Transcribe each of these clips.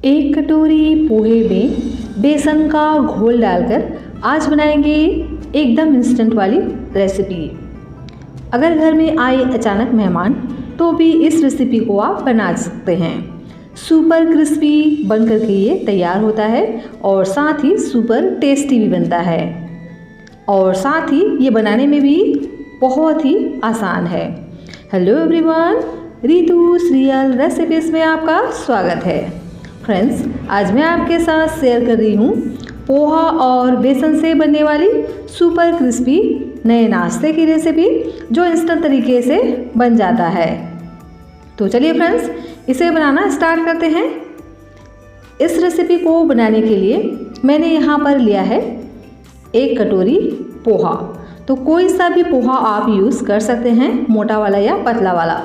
एक कटोरी पोहे में बेसन का घोल डालकर आज बनाएंगे एकदम इंस्टेंट वाली रेसिपी। अगर घर में आए अचानक मेहमान तो भी इस रेसिपी को आप बना सकते हैं। सुपर क्रिस्पी बन करके ये तैयार होता है और साथ ही सुपर टेस्टी भी बनता है और साथ ही ये बनाने में भी बहुत ही आसान है। हेलो एवरीवन, रितुस रियल रेसिपीज़ में आपका स्वागत है। फ्रेंड्स, आज मैं आपके साथ शेयर कर रही हूँ पोहा और बेसन से बनने वाली सुपर क्रिस्पी नए नाश्ते की रेसिपी जो इंस्टेंट तरीके से बन जाता है। तो चलिए फ्रेंड्स, इसे बनाना स्टार्ट करते हैं। इस रेसिपी को बनाने के लिए मैंने यहाँ पर लिया है 1 कटोरी पोहा। तो कोई सा भी पोहा आप यूज़ कर सकते हैं, मोटा वाला या पतला वाला।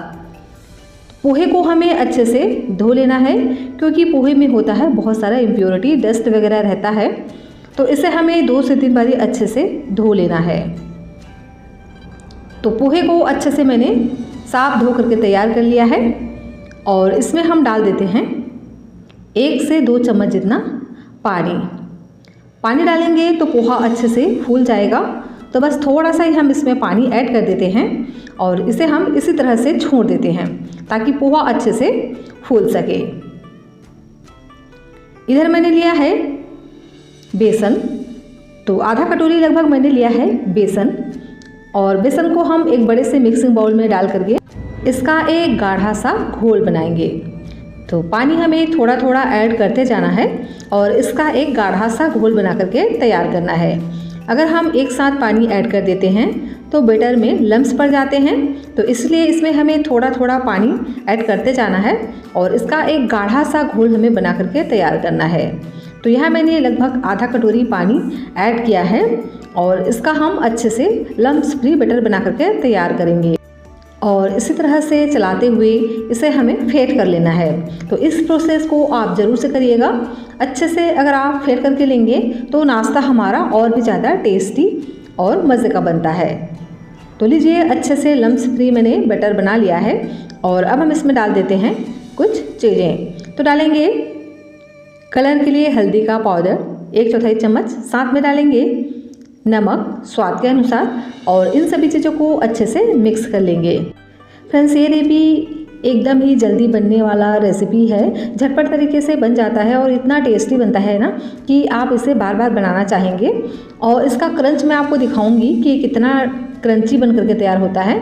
पोहे को हमें अच्छे से धो लेना है क्योंकि पोहे में होता है बहुत सारा इम्प्योरिटी, डस्ट वगैरह रहता है। तो इसे हमें 2 से 3 बारी अच्छे से धो लेना है। तो पोहे को अच्छे से मैंने साफ धो करके तैयार कर लिया है और इसमें हम डाल देते हैं 1 से 2 चम्मच जितना पानी डालेंगे तो पोहा अच्छे से फूल जाएगा। तो बस थोड़ा सा ही हम इसमें पानी ऐड कर देते हैं और इसे हम इसी तरह से छोड़ देते हैं ताकि पोहा अच्छे से फूल सके। इधर मैंने लिया है बेसन, तो आधा कटोरी लगभग मैंने लिया है बेसन और बेसन को हम एक बड़े से मिक्सिंग बाउल में डाल करके इसका एक गाढ़ा सा घोल बनाएंगे। तो पानी हमें थोड़ा थोड़ा ऐड करते जाना है और इसका एक गाढ़ा सा घोल बना करके तैयार करना है। अगर हम एक साथ पानी ऐड कर देते हैं तो बैटर में लम्स पड़ जाते हैं, तो इसलिए इसमें हमें थोड़ा थोड़ा पानी ऐड करते जाना है और इसका एक गाढ़ा सा घोल हमें बना करके तैयार करना है। तो यहाँ मैंने लगभग आधा कटोरी पानी ऐड किया है और इसका हम अच्छे से लम्स फ्री बैटर बना करके तैयार करेंगे और इसी तरह से चलाते हुए इसे हमें फेंट कर लेना है। तो इस प्रोसेस को आप ज़रूर से करिएगा। अच्छे से अगर आप फेंट करके लेंगे तो नाश्ता हमारा और भी ज़्यादा टेस्टी और मज़े का बनता है। तो लीजिए, अच्छे से लम्स फ्री मैंने बैटर बना लिया है और अब हम इसमें डाल देते हैं कुछ चीज़ें। तो डालेंगे कलर के लिए हल्दी का पाउडर 1/4 चम्मच, साथ में डालेंगे नमक स्वाद के अनुसार और इन सभी चीज़ों को अच्छे से मिक्स कर लेंगे। फ्रेंड्स, ये रेसिपी एकदम ही जल्दी बनने वाला रेसिपी है, झटपट तरीके से बन जाता है और इतना टेस्टी बनता है ना कि आप इसे बार बार बनाना चाहेंगे। और इसका क्रंच मैं आपको दिखाऊंगी कि कितना क्रंची बन करके तैयार होता है।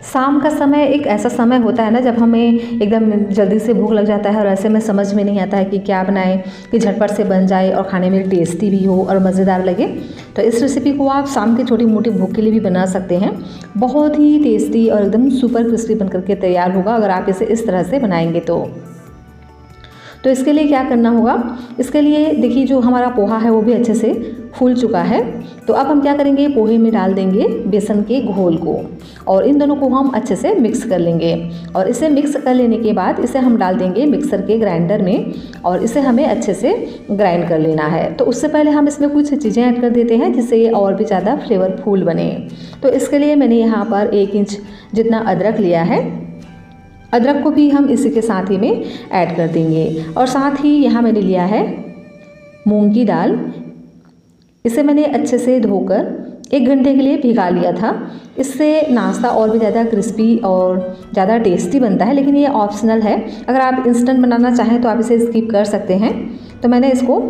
शाम का समय एक ऐसा समय होता है ना जब हमें एकदम जल्दी से भूख लग जाता है और ऐसे में समझ में नहीं आता है कि क्या बनाएं कि झटपट से बन जाए और खाने में टेस्टी भी हो और मज़ेदार लगे। तो इस रेसिपी को आप शाम की छोटी मोटी भूख के लिए भी बना सकते हैं। बहुत ही टेस्टी और एकदम सुपर क्रिस्पी बन करके तैयार होगा अगर आप इसे इस तरह से बनाएंगे तो इसके लिए क्या करना होगा, इसके लिए देखिए जो हमारा पोहा है वो भी अच्छे से फूल चुका है। तो अब हम क्या करेंगे, पोहे में डाल देंगे बेसन के घोल को और इन दोनों को हम अच्छे से मिक्स कर लेंगे और इसे मिक्स कर लेने के बाद इसे हम डाल देंगे मिक्सर के ग्राइंडर में और इसे हमें अच्छे से ग्राइंड कर लेना है। तो उससे पहले हम इसमें कुछ चीज़ें ऐड कर देते हैं जिससे ये और भी ज़्यादा फ्लेवरफुल बने। तो इसके लिए मैंने यहाँ पर 1 इंच जितना अदरक लिया है। अदरक को भी हम इसी के साथ ही में ऐड कर देंगे और साथ ही यहाँ मैंने लिया है मूंग की दाल। इसे मैंने अच्छे से धोकर 1 घंटे के लिए भिगा लिया था। इससे नाश्ता और भी ज़्यादा क्रिस्पी और ज़्यादा टेस्टी बनता है, लेकिन ये ऑप्शनल है। अगर आप इंस्टेंट बनाना चाहें तो आप इसे स्किप कर सकते हैं। तो मैंने इसको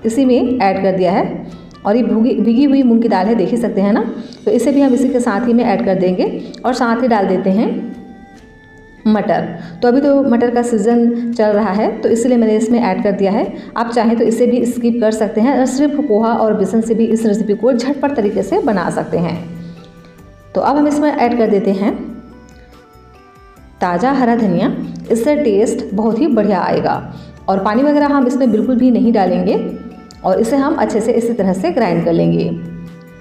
इसी में ऐड कर दिया है और ये भीगी हुई मूंग की दाल है, देख ही सकते हैं ना। तो इसे भी हम इसी के साथ ही में ऐड कर देंगे और साथ ही डाल देते हैं मटर। तो अभी तो मटर का सीज़न चल रहा है तो इसलिए मैंने इसमें ऐड कर दिया है। आप चाहें तो इसे भी स्किप कर सकते हैं और सिर्फ पोहा और बेसन से भी इस रेसिपी को झटपट तरीके से बना सकते हैं। तो अब हम इसमें ऐड कर देते हैं ताज़ा हरा धनिया। इससे टेस्ट बहुत ही बढ़िया आएगा और पानी वगैरह हम इसमें बिल्कुल भी नहीं डालेंगे और इसे हम अच्छे से इसी तरह से ग्राइंड कर लेंगे।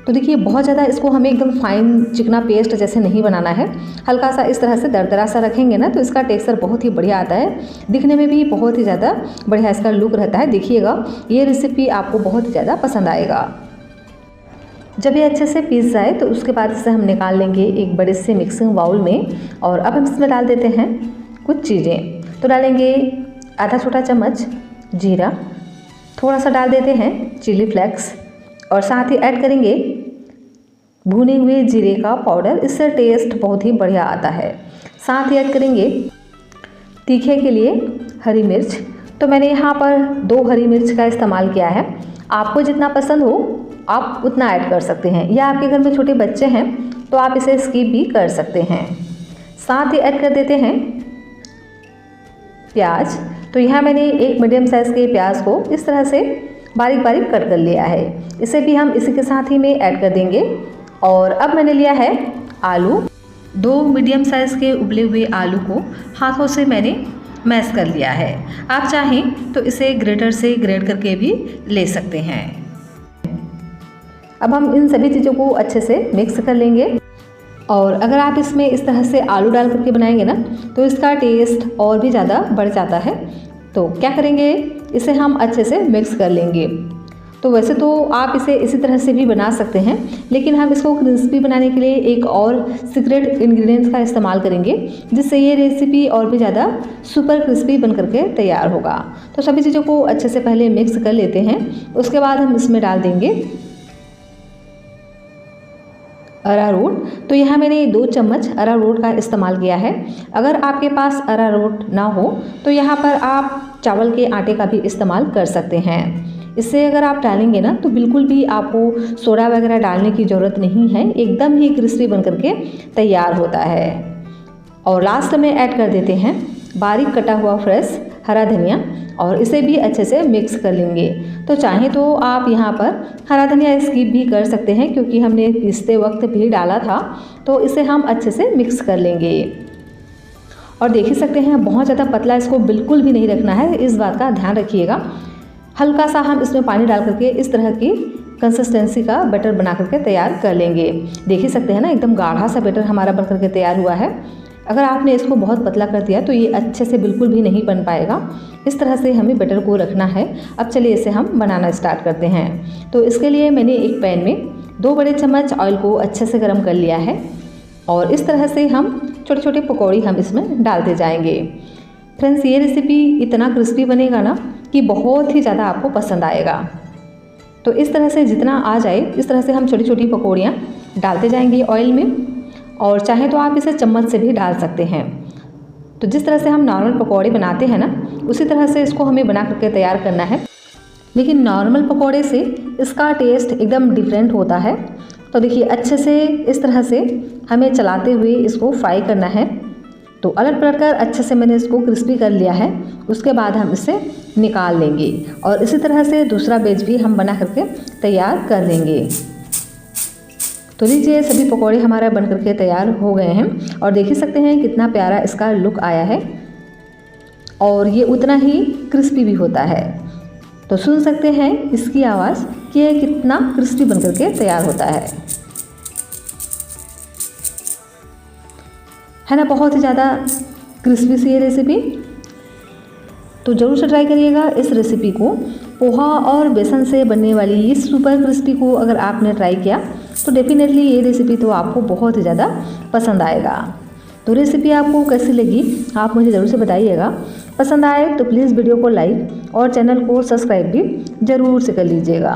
तो देखिए, बहुत ज़्यादा इसको हमें एकदम फाइन चिकना पेस्ट जैसे नहीं बनाना है। हल्का सा इस तरह से दरदरा सा रखेंगे ना तो इसका टेक्सचर बहुत ही बढ़िया आता है, दिखने में भी बहुत ही ज़्यादा बढ़िया इसका लुक रहता है। देखिएगा, ये रेसिपी आपको बहुत ही ज़्यादा पसंद आएगा। जब ये अच्छे से पीस जाए तो उसके बाद इसे हम निकाल लेंगे एक बड़े से मिक्सिंग बाउल में और अब हम इसमें डाल देते हैं कुछ चीज़ें। तो डालेंगे आधा छोटा चम्मच जीरा, थोड़ा सा डाल देते हैं चिली फ्लेक्स और साथ ही ऐड करेंगे भुने हुए जीरे का पाउडर। इससे टेस्ट बहुत ही बढ़िया आता है। साथ ही ऐड करेंगे तीखे के लिए हरी मिर्च। तो मैंने यहाँ पर 2 हरी मिर्च का इस्तेमाल किया है। आपको जितना पसंद हो आप उतना ऐड कर सकते हैं, या आपके घर में छोटे बच्चे हैं तो आप इसे स्किप भी कर सकते हैं। साथ ही ऐड कर देते हैं प्याज। तो यहाँ मैंने एक मीडियम साइज़ के प्याज को इस तरह से बारीक बारीक कट कर लिया है। इसे भी हम इसी के साथ ही में ऐड कर देंगे। और अब मैंने लिया है आलू। 2 मीडियम साइज़ के उबले हुए आलू को हाथों से मैंने मैश कर लिया है। आप चाहें तो इसे ग्रेटर से ग्रेट करके भी ले सकते हैं। अब हम इन सभी चीज़ों को अच्छे से मिक्स कर लेंगे। और अगर आप इसमें इस तरह से आलू डाल करके बनाएंगे ना तो इसका टेस्ट और भी ज़्यादा बढ़ जाता है। तो क्या करेंगे, इसे हम अच्छे से मिक्स कर लेंगे। तो वैसे तो आप इसे इसी तरह से भी बना सकते हैं, लेकिन हम इसको क्रिस्पी बनाने के लिए एक और सीक्रेट इंग्रेडिएंट्स का इस्तेमाल करेंगे, जिससे ये रेसिपी और भी ज़्यादा सुपर क्रिस्पी बन करके तैयार होगा। तो सभी चीज़ों को अच्छे से पहले मिक्स कर लेते हैं। उसके बाद हम इसमें डाल देंगे अरारोट। तो यहाँ मैंने 2 चम्मच अरारोट का इस्तेमाल किया है। अगर आपके पास अरारोट ना हो तो यहाँ पर आप चावल के आटे का भी इस्तेमाल कर सकते हैं। इससे अगर आप डालेंगे ना तो बिल्कुल भी आपको सोडा वगैरह डालने की ज़रूरत नहीं है, एकदम ही क्रिस्पी बन करके तैयार होता है। और लास्ट में ऐड कर देते हैं बारीक कटा हुआ फ्रेश हरा धनिया और इसे भी अच्छे से मिक्स कर लेंगे। तो चाहे तो आप यहाँ पर हरा धनिया स्किप भी कर सकते हैं, क्योंकि हमने पीसते वक्त भी डाला था। तो इसे हम अच्छे से मिक्स कर लेंगे। और देख ही सकते हैं बहुत ज़्यादा पतला इसको बिल्कुल भी नहीं रखना है, इस बात का ध्यान रखिएगा। हल्का सा हम इसमें पानी डाल करके इस तरह की कंसिस्टेंसी का बैटर बना करके तैयार कर लेंगे। देख ही सकते हैं ना, एकदम गाढ़ा सा बैटर हमारा बन करके तैयार हुआ है। अगर आपने इसको बहुत पतला कर दिया तो ये अच्छे से बिल्कुल भी नहीं बन पाएगा। इस तरह से हमें बैटर को रखना है। अब चलिए इसे हम बनाना स्टार्ट करते हैं। तो इसके लिए मैंने एक पैन में 2 बड़े चम्मच ऑयल को अच्छे से गर्म कर लिया है और इस तरह से हम छोटे छोटे पकौड़ी हम इसमें डालते जाएंगे। फ्रेंड्स, ये रेसिपी इतना क्रिस्पी बनेगा ना कि बहुत ही ज़्यादा आपको पसंद आएगा। तो इस तरह से जितना आ जाए इस तरह से हम छोटी छोटी पकौड़ियाँ डालते जाएंगे ऑयल में, और चाहे तो आप इसे चम्मच से भी डाल सकते हैं। तो जिस तरह से हम नॉर्मल पकौड़े बनाते हैं ना उसी तरह से इसको हमें बना करके तैयार करना है। लेकिन नॉर्मल पकौड़े से इसका टेस्ट एकदम डिफरेंट होता है। तो देखिए अच्छे से इस तरह से हमें चलाते हुए इसको फ्राई करना है। तो अलट पलट कर अच्छे से मैंने इसको क्रिस्पी कर लिया है। उसके बाद हम इसे निकाल लेंगे और इसी तरह से दूसरा बैच भी हम बना करके तैयार कर लेंगे। तो लीजिए सभी पकौड़े हमारा बन करके तैयार हो गए हैं और देख ही सकते हैं कितना प्यारा इसका लुक आया है और ये उतना ही क्रिस्पी भी होता है। तो सुन सकते हैं इसकी आवाज़ कि ये कितना क्रिस्पी बन करके तैयार होता है ना। बहुत ही ज़्यादा क्रिस्पी सी ये रेसिपी। तो ज़रूर से ट्राई करिएगा इस रेसिपी को। पोहा और बेसन से बनने वाली इस सुपर क्रिस्पी को अगर आपने ट्राई किया तो डेफिनेटली ये रेसिपी तो आपको बहुत ही ज़्यादा पसंद आएगा। तो रेसिपी आपको कैसी लगी आप मुझे ज़रूर से बताइएगा। पसंद आए तो प्लीज़ वीडियो को लाइक और चैनल को सब्सक्राइब भी ज़रूर से कर लीजिएगा।